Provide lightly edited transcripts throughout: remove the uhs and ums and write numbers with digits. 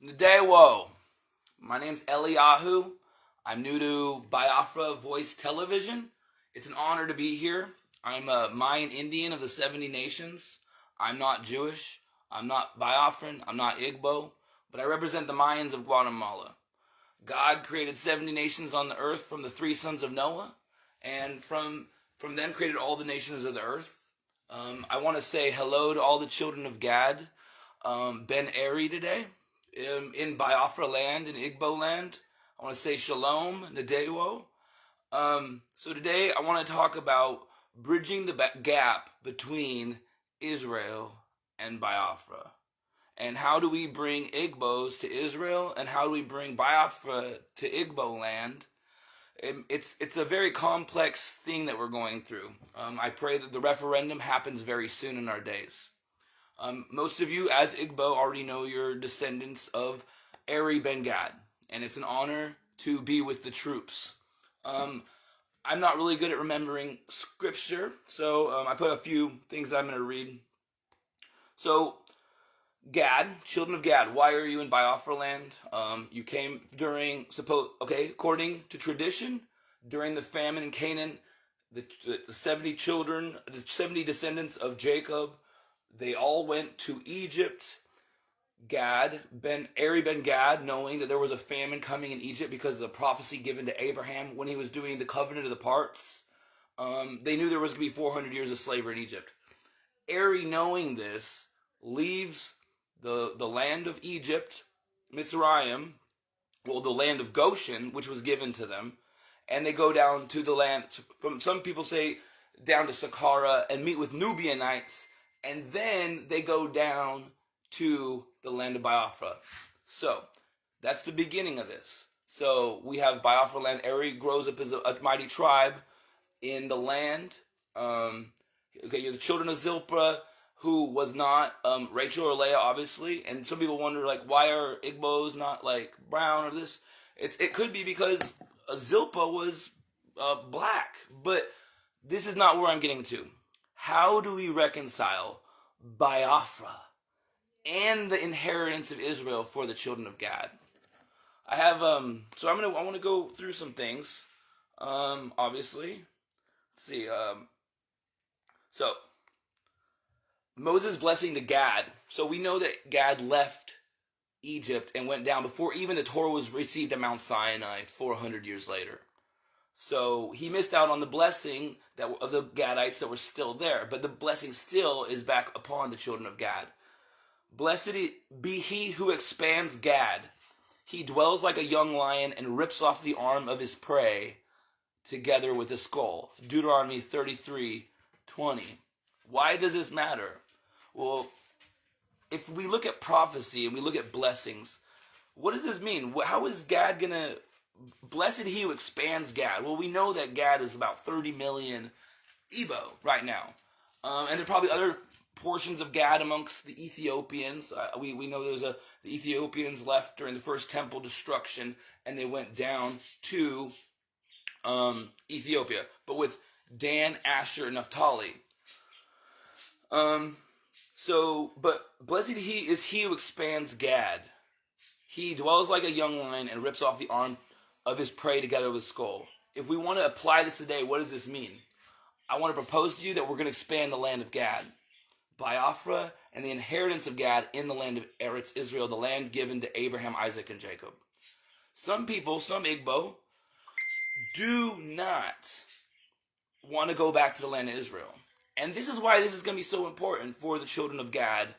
Ndewo. My name's Eliyahu. I'm new to Biafra Voice Television. It's an honor to be here. I'm a Mayan Indian of the 70 nations. I'm not Jewish. I'm not Biafran. I'm not Igbo. But I represent the Mayans of Guatemala. God created 70 nations on the earth from the three sons of Noah. And from them created all the nations of the earth. I want to say hello to all the children of Gad, Ben Eri today. In Biafra land, in Igbo land. I want to say shalom, Ndewo. So today I want to talk about bridging the gap between Israel and Biafra. And how do we bring Igbos to Israel, and how do we bring Biafra to Igbo land? It's a very complex thing that we're going through. I pray that the referendum happens very soon in our days. Most of you, as Igbo, already know you're descendants of Eri Ben Gad, and it's an honor to be with the troops. I'm not really good at remembering scripture, so I put a few things that I'm going to read. So, Gad, children of Gad, why are you in Biafra land? You came during, according to tradition, during the famine in Canaan, the 70 children, the 70 descendants of Jacob, they all went to Egypt. Eri Ben Gad, knowing that there was a famine coming in Egypt because of the prophecy given to Abraham when he was doing the covenant of the parts, they knew there was going to be 400 years of slavery in Egypt. Eri, knowing this, leaves the land of Egypt, Mitzrayim, the land of Goshen, which was given to them, and they go down to the land, from some people say, down to Saqqara and meet with Nubianites, and then they go down to the land of Biafra. So, that's the beginning of this. So, we have Biafra land. Eri grows up as a mighty tribe in the land. You're the children of Zilpah, who was not Rachel or Leah, obviously. And some people wonder, why are Igbos not, brown or this? It could be because Zilpah was black. But this is not where I'm getting to. How do we reconcile Biafra and the inheritance of Israel for the children of Gad? I have I want to go through some things. Obviously, let's see. So Moses' blessing to Gad. So we know that Gad left Egypt and went down before even the Torah was received at Mount Sinai 400 years later. So he missed out on the blessing of the Gadites that were still there. But the blessing still is back upon the children of Gad. Blessed be he who expands Gad. He dwells like a young lion and rips off the arm of his prey together with the skull. Deuteronomy 33:20. Why does this matter? Well, if we look at prophecy and we look at blessings, what does this mean? How is Gad going to... Blessed he who expands Gad. Well, we know that Gad is about 30 million Igbo right now. And there are probably other portions of Gad amongst the Ethiopians. We know the Ethiopians left during the first temple destruction, and they went down to Ethiopia. But with Dan, Asher, and Naphtali. But blessed is he who expands Gad. He dwells like a young lion and rips off the arm of his prey together with skull. If we want to apply this today, what does this mean? I want to propose to you that we're going to expand the land of Gad, Biafra, and the inheritance of Gad in the land of Eretz Israel, the land given to Abraham, Isaac, and Jacob. Some people, some Igbo, do not want to go back to the land of Israel. And this is why this is going to be so important for the children of Gad,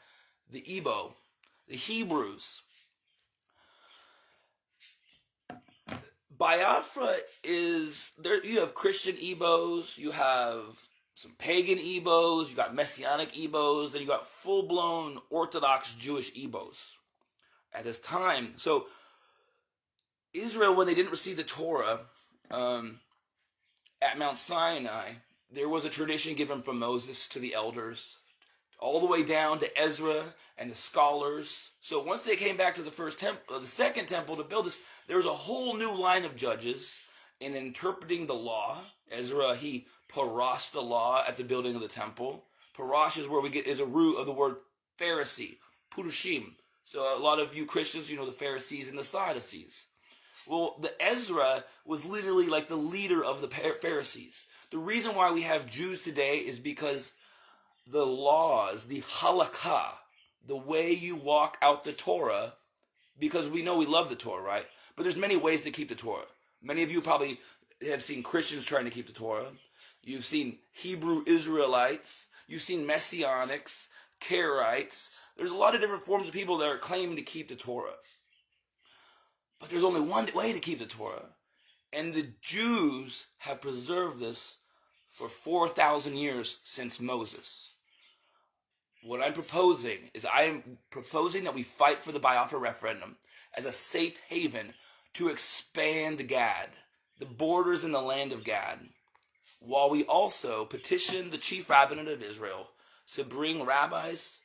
the Igbo, the Hebrews. Biafra is, there. You have Christian Igbos, you have some pagan Igbos, you got Messianic Igbos, and you got full-blown Orthodox Jewish Igbos at this time. So, Israel, when they didn't receive the Torah at Mount Sinai, there was a tradition given from Moses to the elders, all the way down to Ezra and the scholars. So once they came back to the second temple to build this, there was a whole new line of judges in interpreting the law. Ezra, he parashed the law at the building of the temple. Parash is where is a root of the word Pharisee, Purushim. So a lot of you Christians, you know the Pharisees and the Sadducees. Well, the Ezra was literally like the leader of the Pharisees. The reason why we have Jews today is because the laws, the halakha, the way you walk out the Torah, because we know we love the Torah, right? But there's many ways to keep the Torah. Many of you probably have seen Christians trying to keep the Torah. You've seen Hebrew Israelites. You've seen Messianics, Karaites. There's a lot of different forms of people that are claiming to keep the Torah. But there's only one way to keep the Torah. And the Jews have preserved this for 4,000 years since Moses. What I'm proposing is that we fight for the Biafra referendum as a safe haven to expand Gad, the borders in the land of Gad, while we also petition the chief rabbinate of Israel to bring rabbis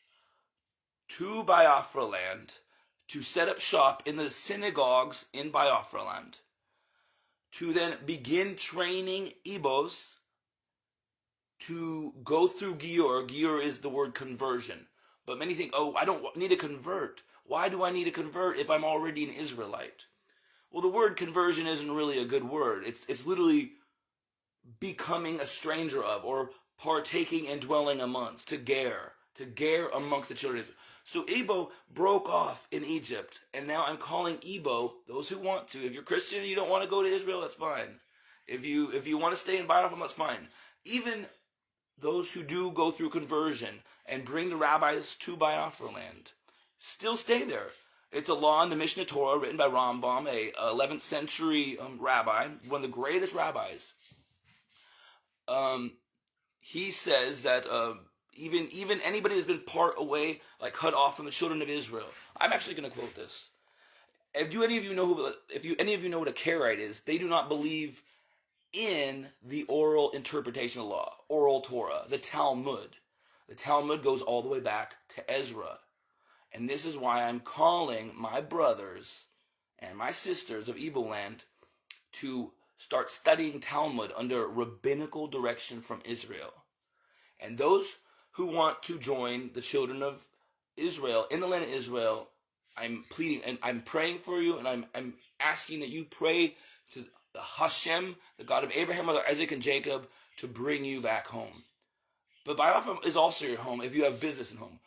to Biafra land to set up shop in the synagogues in Biafra land, to then begin training Igbos to go through Giyyur. Giyyur is the word conversion. But many think, oh, I don't need to convert. Why do I need to convert if I'm already an Israelite? Well, the word conversion isn't really a good word. It's literally becoming a stranger of, or partaking and dwelling amongst, to ger amongst the children of Israel. So Igbo broke off in Egypt, and now I'm calling Igbo, those who want to. If you're Christian and you don't want to go to Israel, that's fine. If you want to stay in Biafra, that's fine. Even those who do go through conversion and bring the rabbis to Biafra land, still stay there. It's a law in the Mishnah Torah written by Rambam, a 11th century rabbi, one of the greatest rabbis. He says that even anybody that's been part away, like cut off from the children of Israel. I'm actually going to quote this. If any of you know what a Karaite is, they do not believe in the oral interpretation of law, oral Torah, the Talmud. The Talmud goes all the way back to Ezra. And this is why I'm calling my brothers and my sisters of Igbo land to start studying Talmud under rabbinical direction from Israel. And those who want to join the children of Israel in the land of Israel, I'm pleading and I'm praying for you, and I'm asking that you pray to the Hashem, the God of Abraham, Isaac, and Jacob, to bring you back home. But Biafra is also your home if you have business in home.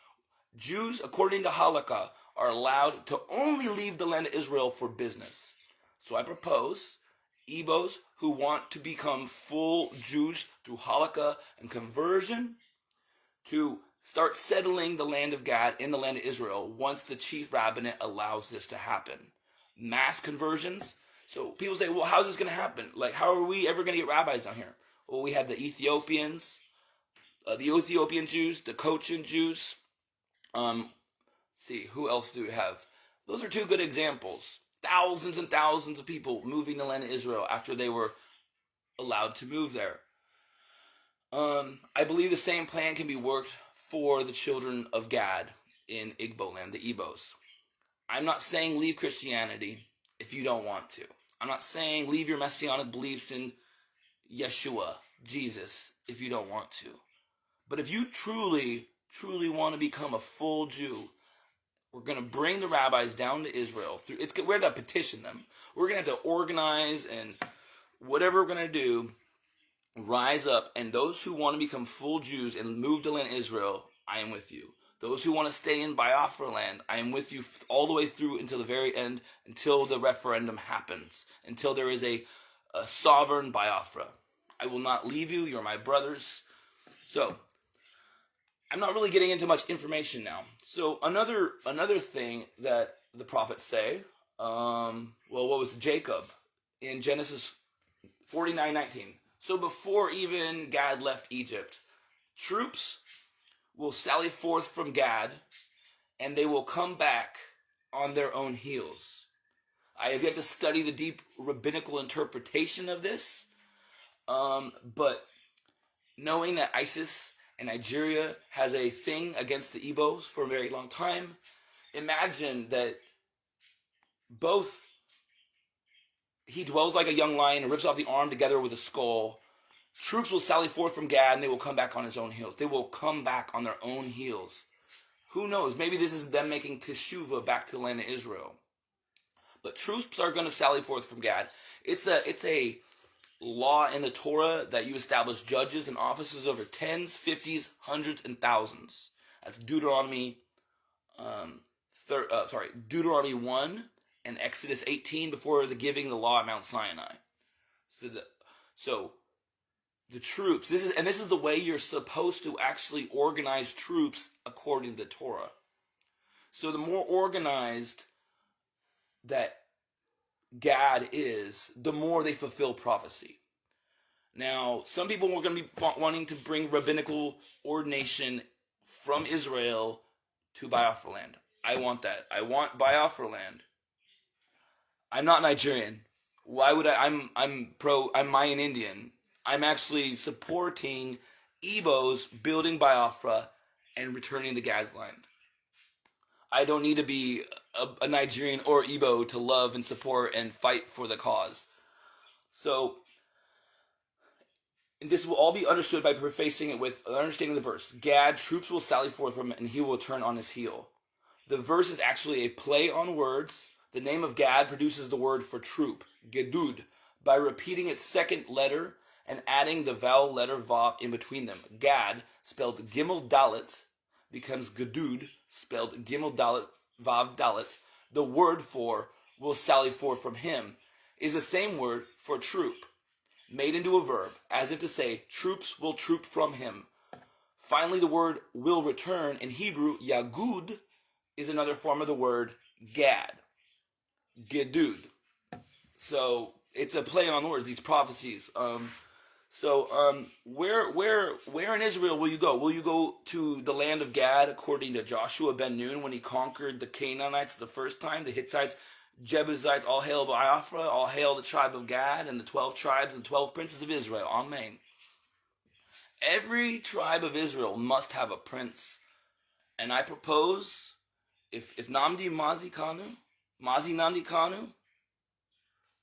Jews, according to Halakha, are allowed to only leave the land of Israel for business. So I propose Igbos who want to become full Jews through Halakha and conversion to start settling the land of God in the land of Israel once the chief rabbinate allows this to happen. Mass conversions. So people say, well, how's this going to happen? Like, how are we ever going to get rabbis down here? Well, we had the Ethiopians, the Ethiopian Jews, the Cochin Jews. See, who else do we have? Those are two good examples. Thousands and thousands of people moving the land of Israel after they were allowed to move there. I believe the same plan can be worked for the children of Gad in Igbo land, the Igbos. I'm not saying leave Christianity if you don't want to. I'm not saying leave your messianic beliefs in Yeshua, Jesus, if you don't want to. But if you truly want to become a full Jew, we're going to bring the rabbis down to Israel. We're going to petition them. We're going to have to organize, and whatever we're going to do, rise up. And those who want to become full Jews and move to land Israel, I am with you. Those who want to stay in Biafra land, I am with you all the way through until the very end, until the referendum happens, until there is a sovereign Biafra. I will not leave you. You're my brothers. So I'm not really getting into much information now. So another thing that the prophets say, what was Jacob in Genesis 49:19? So before even Gad left Egypt, troops will sally forth from Gad, and they will come back on their own heels. I have yet to study the deep rabbinical interpretation of this, but knowing that ISIS and Nigeria has a thing against the Igbos for a very long time, imagine that both he dwells like a young lion and rips off the arm together with a skull. Troops will sally forth from Gad, and they will come back on his own heels. They will come back on their own heels. Who knows? Maybe this is them making teshuvah back to the land of Israel. But troops are going to sally forth from Gad. It's a law in the Torah that you establish judges and officers over tens, fifties, hundreds, and thousands. That's Deuteronomy, Deuteronomy 1 and Exodus 18 before the giving the law at Mount Sinai. So the troops. This is the way you're supposed to actually organize troops according to the Torah. So the more organized that Gad is, the more they fulfill prophecy. Now, some people are going to be wanting to bring rabbinical ordination from Israel to Biafra land. I want that. I want Biafra land. I'm not Nigerian. Why would I'm Mayan Indian. I'm actually supporting Igbos building Biafra and returning the Gad's land. I don't need to be a Nigerian or Igbo to love and support and fight for the cause. So, this will all be understood by prefacing it with understanding the verse. Gad, troops will sally forth from him, and he will turn on his heel. The verse is actually a play on words. The name of Gad produces the word for troop, gedud, by repeating its second letter and adding the vowel letter vav in between them. Gad, spelled gimel dalet, becomes gedud, spelled gimel dalet, vav dalet. The word for will sally forth from him is the same word for troop, made into a verb, as if to say, troops will troop from him. Finally, the word will return in Hebrew, yagud, is another form of the word Gad, gedud. So it's a play on words, these prophecies. Where in Israel will you go? Will you go to the land of Gad according to Joshua ben Nun when he conquered the Canaanites the first time, the Hittites, Jebusites, all hail Biafra, all hail the tribe of Gad and the 12 tribes and 12 princes of Israel. Amen. Every tribe of Israel must have a prince. And I propose, if Namdi Mazi Namdi Kanu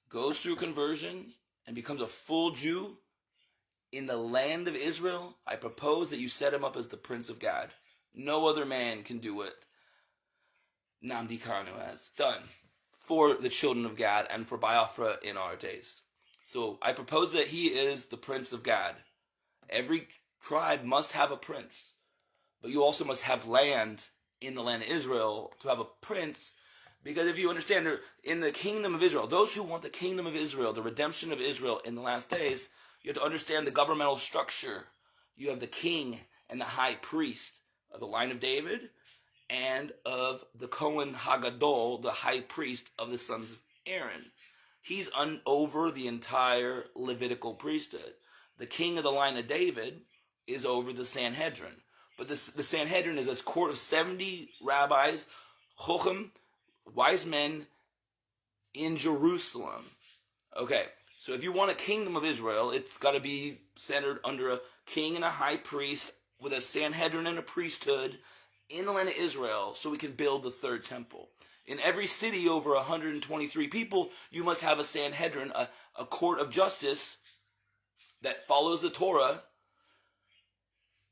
goes through conversion and becomes a full Jew in the land of Israel, I propose that you set him up as the Prince of Gad. No other man can do what Namdi Kanu has done for the children of Gad and for Biafra in our days. So I propose that he is the Prince of Gad. Every tribe must have a prince, but you also must have land in the land of Israel to have a prince. Because if you understand, in the kingdom of Israel, those who want the kingdom of Israel, the redemption of Israel in the last days, you have to understand the governmental structure. You have the king and the high priest of the line of David and of the Kohen Hagadol, the high priest of the sons of Aaron. He's over the entire Levitical priesthood. The king of the line of David is over the Sanhedrin. But the Sanhedrin is a court of 70 rabbis, chochim, wise men in Jerusalem. Okay, so if you want a kingdom of Israel, it's got to be centered under a king and a high priest with a Sanhedrin and a priesthood in the land of Israel so we can build the third temple. In every city over 123 people, you must have a Sanhedrin, a court of justice that follows the Torah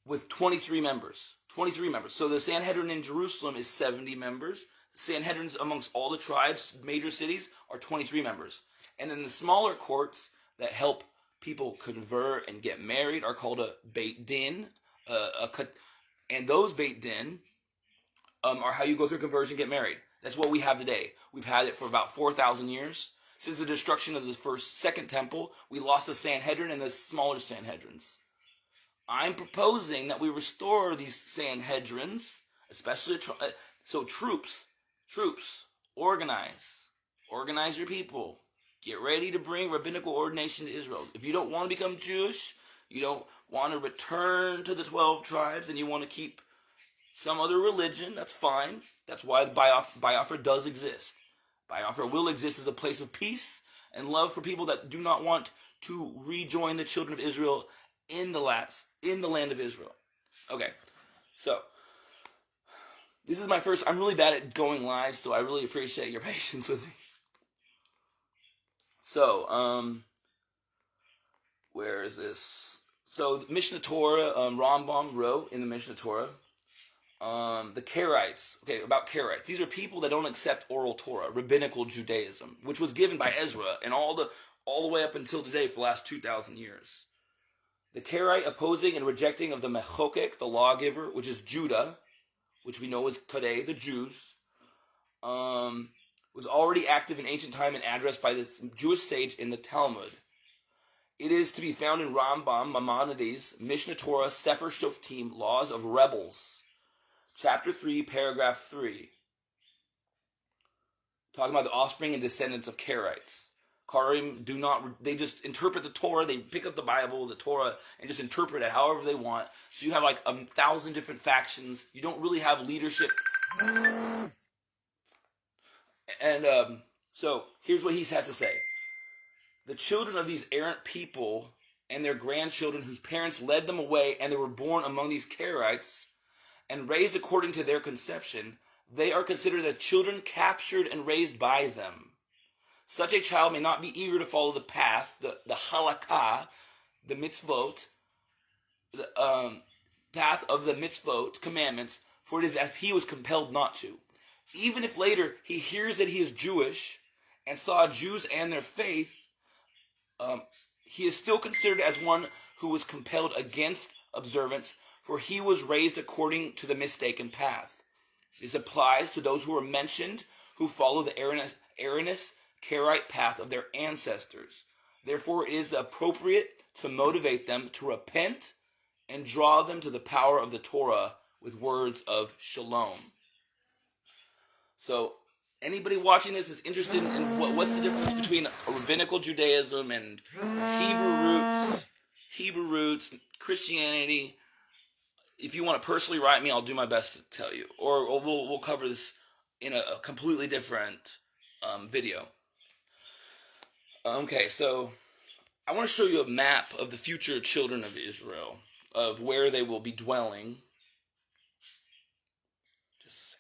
with 23 members. 23 members. So the Sanhedrin in Jerusalem is 70 members. Sanhedrins amongst all the tribes, major cities, are 23 members. And then the smaller courts that help people convert and get married are called a Beit Din. And those Beit Din are how you go through conversion and get married. That's what we have today. We've had it for about 4,000 years. Since the destruction of the second temple, we lost the Sanhedrin and the smaller Sanhedrins. I'm proposing that we restore these Sanhedrins, especially troops, organize your people. Get ready to bring rabbinical ordination to Israel. If you don't want to become Jewish, you don't want to return to the 12 tribes, and you want to keep some other religion, that's fine. That's why the Biafra does exist. Biafra will exist as a place of peace and love for people that do not want to rejoin the children of Israel in the land of Israel. Okay, so this is my first. I'm really bad at going live, so I really appreciate your patience with me. So, where is this? So, Mishnah Torah, Rambam wrote in the Mishnah Torah, The Karaites. Okay, about Karaites. These are people that don't accept oral Torah, rabbinical Judaism, which was given by Ezra and all the way up until today for the last 2,000 years. The Karaite opposing and rejecting of the Mechokek, the lawgiver, which is Judah, which we know is today the Jews, was already active in ancient time and addressed by this Jewish sage in the Talmud. It is to be found in Rambam, Maimonides, Mishnah Torah, Sefer Shoftim, Laws of Rebels, Chapter 3, Paragraph 3. Talking about the offspring and descendants of Karaites. Karim they just interpret the Torah, they pick up the Bible, the Torah, and just interpret it however they want. So you have like 1,000 different factions. You don't really have leadership. And so here's what he has to say. The children of these errant people and their grandchildren whose parents led them away and they were born among these Karaites and raised according to their conception, they are considered as children captured and raised by them. Such a child may not be eager to follow the path, the halakha, the mitzvot, the path of the mitzvot, commandments, for it is as he was compelled not to. Even if later he hears that he is Jewish and saw Jews and their faith, he is still considered as one who was compelled against observance, for he was raised according to the mistaken path. This applies to those who are mentioned, who follow the Aaronist Karaite path of their ancestors. Therefore, it is appropriate to motivate them to repent and draw them to the power of the Torah with words of shalom. So, anybody watching this is interested in what's the difference between rabbinical Judaism and Hebrew roots, Christianity. If you want to personally write me, I'll do my best to tell you. Or we'll cover this in a completely different video. Okay, so I want to show you a map of the future children of Israel, of where they will be dwelling. Just a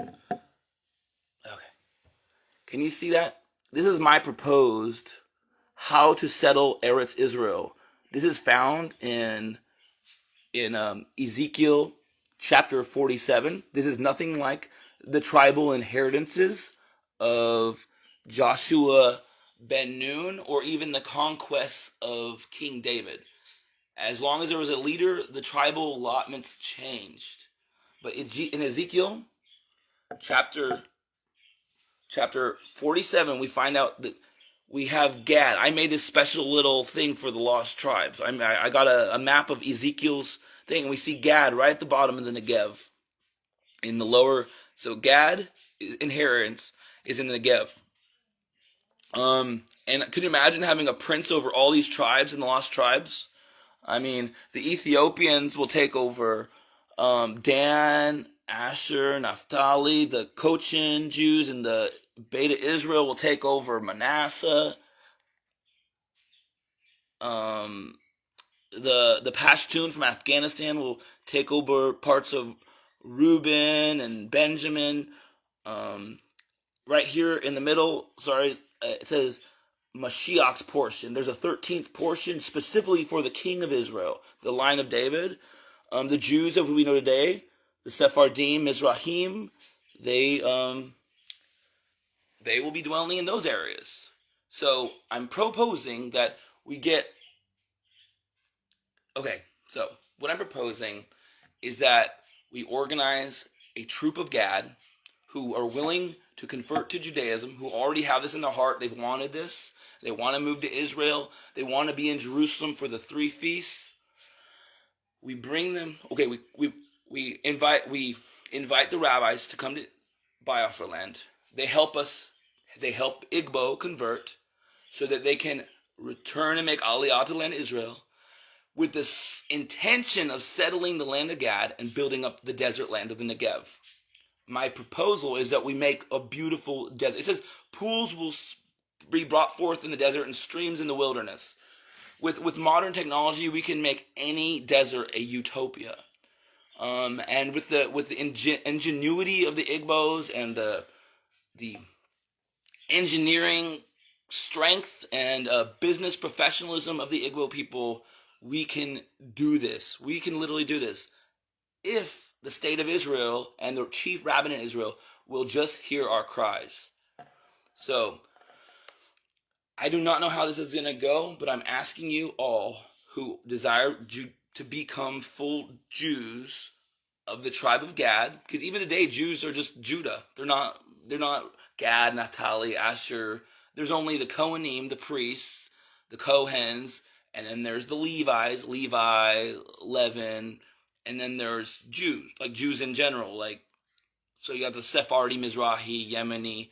second. Okay. Can you see that? This is my proposed how to settle Eretz Israel. This is found in Ezekiel chapter 47. This is nothing like the tribal inheritances of Joshua ben Nun or even the conquests of King David. As long as there was a leader, the tribal allotments changed. But in Ezekiel chapter 47, we find out that we have Gad. I made this special little thing for the lost tribes. I got a map of Ezekiel's thing, and we see Gad right at the bottom of the Negev. In the lower, so Gad inheritance is in the Negev. And could you imagine having a prince over all these tribes and the lost tribes? I mean, the Ethiopians will take over Dan, Asher, Naphtali. The Cochin Jews and the Beta Israel will take over Manasseh. The Pashtun from Afghanistan will take over parts of Reuben and Benjamin. Right here in the middle, it says Mashiach's portion. There's a 13th portion specifically for the king of Israel, the line of David. The Jews of who we know today, the Sephardim, Mizrahim, they will be dwelling in those areas. So I'm proposing that we get... Okay, so what I'm proposing is that we organize a troop of Gad who are willing to convert to Judaism, who already have this in their heart. They've wanted this. They want to move to Israel. They want to be in Jerusalem for the 3 feasts. We bring them... Okay, we invite the rabbis to come to Biafra land. They help us. They help Igbo convert so that they can return and make Aliyah to land Israel, with the intention of settling the land of Gad and building up the desert land of the Negev. My proposal is that we make a beautiful desert. It says pools will be brought forth in the desert and streams in the wilderness. With modern technology, we can make any desert a utopia. And with the ingenuity of the Igbos and the engineering strength and business professionalism of the Igbo people, we can do this. We can literally do this if the state of Israel and the chief rabbin in Israel will just hear our cries. So, I do not know how this is going to go, but I'm asking you all who desire to become full Jews of the tribe of Gad, because even today Jews are just Judah. They're not Gad, Naphtali, Asher. There's only the Kohanim, the priests, the Kohens, and then there's the Levites, Levi, Levin, and then there's Jews, like Jews in general. Like, so you have the Sephardi, Mizrahi, Yemeni,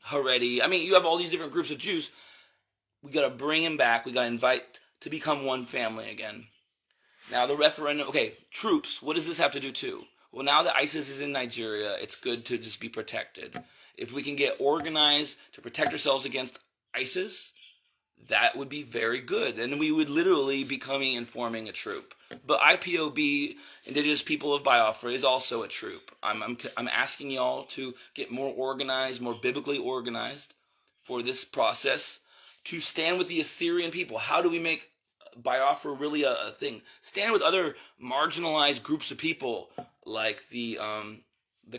Haredi. I mean, you have all these different groups of Jews. We got to bring them back. We got to invite to become one family again. Now the referendum, okay, troops, what does this have to do too? Well, now that ISIS is in Nigeria, it's good to just be protected. If we can get organized to protect ourselves against ISIS, that would be very good. And we would literally be coming and forming a troop. But IPOB, Indigenous People of Biafra, is also a troop. I'm asking y'all to get more organized, more biblically organized for this process, to stand with the Assyrian people. How do we make Biafra really a thing? Stand with other marginalized groups of people like the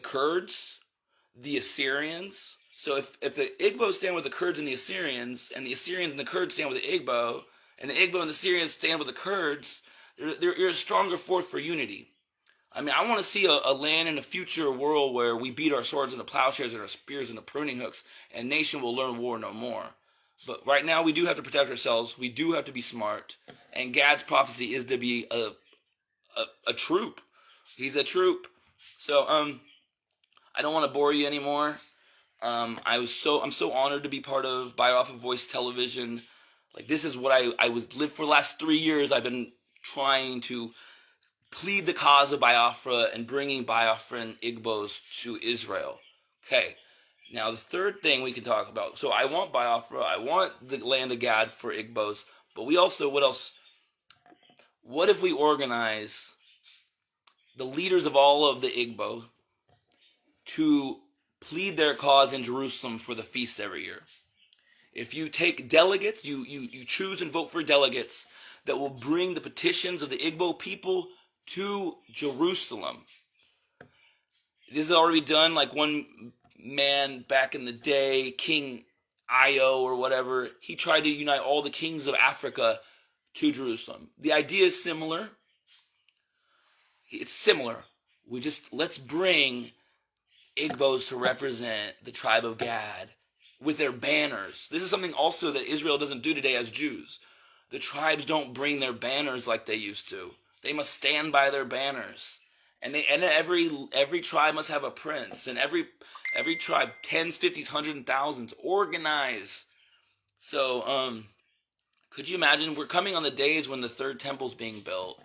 Kurds, the Assyrians. So if the Igbos stand with the Kurds and the Assyrians and the Kurds stand with the Igbo, and the Igbo and the Assyrians stand with the Kurds, you're a stronger force for unity. I mean, I want to see a land in a future world where we beat our swords into plowshares and our spears into pruning hooks, and nation will learn war no more. But right now, we do have to protect ourselves. We do have to be smart. And Gad's prophecy is to be a troop. He's a troop. So, I don't want to bore you anymore. I'm so honored to be part of Biafra Voice Television. Like, this is what I was lived for the last 3 years. I've been trying to plead the cause of Biafra and bringing Biafran Igbos to Israel. Okay. Now, the third thing we can talk about. So, I want Biafra. I want the land of Gad for Igbos. But we also, what else? What if we organize the leaders of all of the Igbo to plead their cause in Jerusalem for the feast every year? If you take delegates, you choose and vote for delegates that will bring the petitions of the Igbo people to Jerusalem. This is already done. Like, one man back in the day, King Io or whatever, he tried to unite all the kings of Africa to Jerusalem. The idea is similar. It's similar. Let's bring Igbos to represent the tribe of Gad with their banners. This is something also that Israel doesn't do today as Jews. The tribes don't bring their banners like they used to. They must stand by their banners. And every tribe must have a prince. And every tribe, tens, fifties, hundreds, and thousands, organize. So, could you imagine? We're coming on the days when the third temple's being built.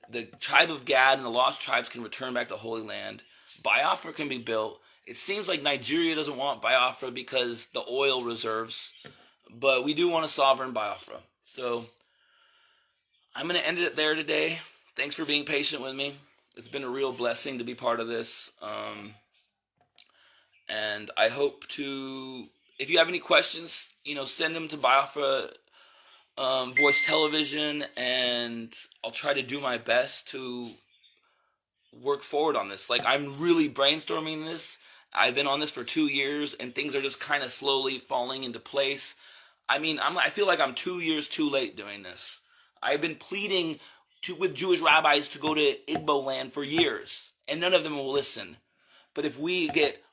The tribe of Gad and the lost tribes can return back to Holy Land. Biafra can be built. It seems like Nigeria doesn't want Biafra because the oil reserves. But we do want a sovereign Biafra. So, I'm going to end it there today. Thanks for being patient with me. It's been a real blessing to be part of this. And I hope to, if you have any questions, send them to Biafra Voice Television, and I'll try to do my best to work forward on this. Like, I'm really brainstorming this. I've been on this for 2 years, and things are just kind of slowly falling into place. I mean, I feel like I'm 2 years too late doing this. I've been pleading with Jewish rabbis to go to Igbo land for years, and none of them will listen. But if we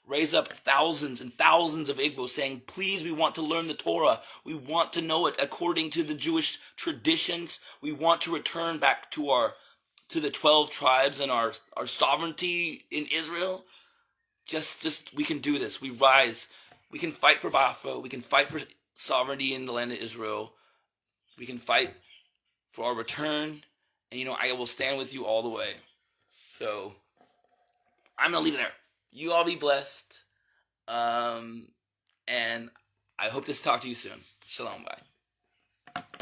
raise up thousands and thousands of Igbos saying, please, we want to learn the Torah. We want to know it according to the Jewish traditions. We want to return back to the 12 tribes and our sovereignty in Israel. Just we can do this. We rise. We can fight for Biafra. We can fight for sovereignty in the land of Israel. We can fight for our return. And, I will stand with you all the way. So, I'm going to leave it there. You all be blessed. And I hope to talk to you soon. Shalom, bye.